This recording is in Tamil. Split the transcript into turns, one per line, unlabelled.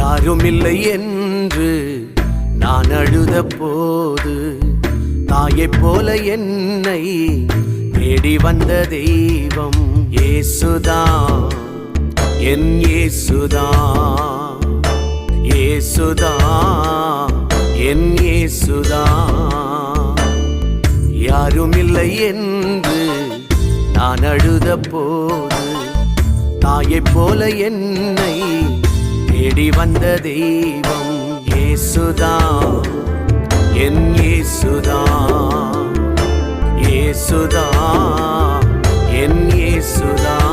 யாருமில்லை என்று நான் அழுத போது தாயைப் போல என்னை தேடி வந்த தெய்வம் இயேசுதான், என் இயேசுதான், இயேசுதான், என் இயேசுதான். யாருமில்லை என்று நான் அழுத போது தாயைப் போல என்னை தேடி வந்த தெய்வம் இயேசுதான், என் இயேசுதான், இயேசுதான், என் இயேசுதான்.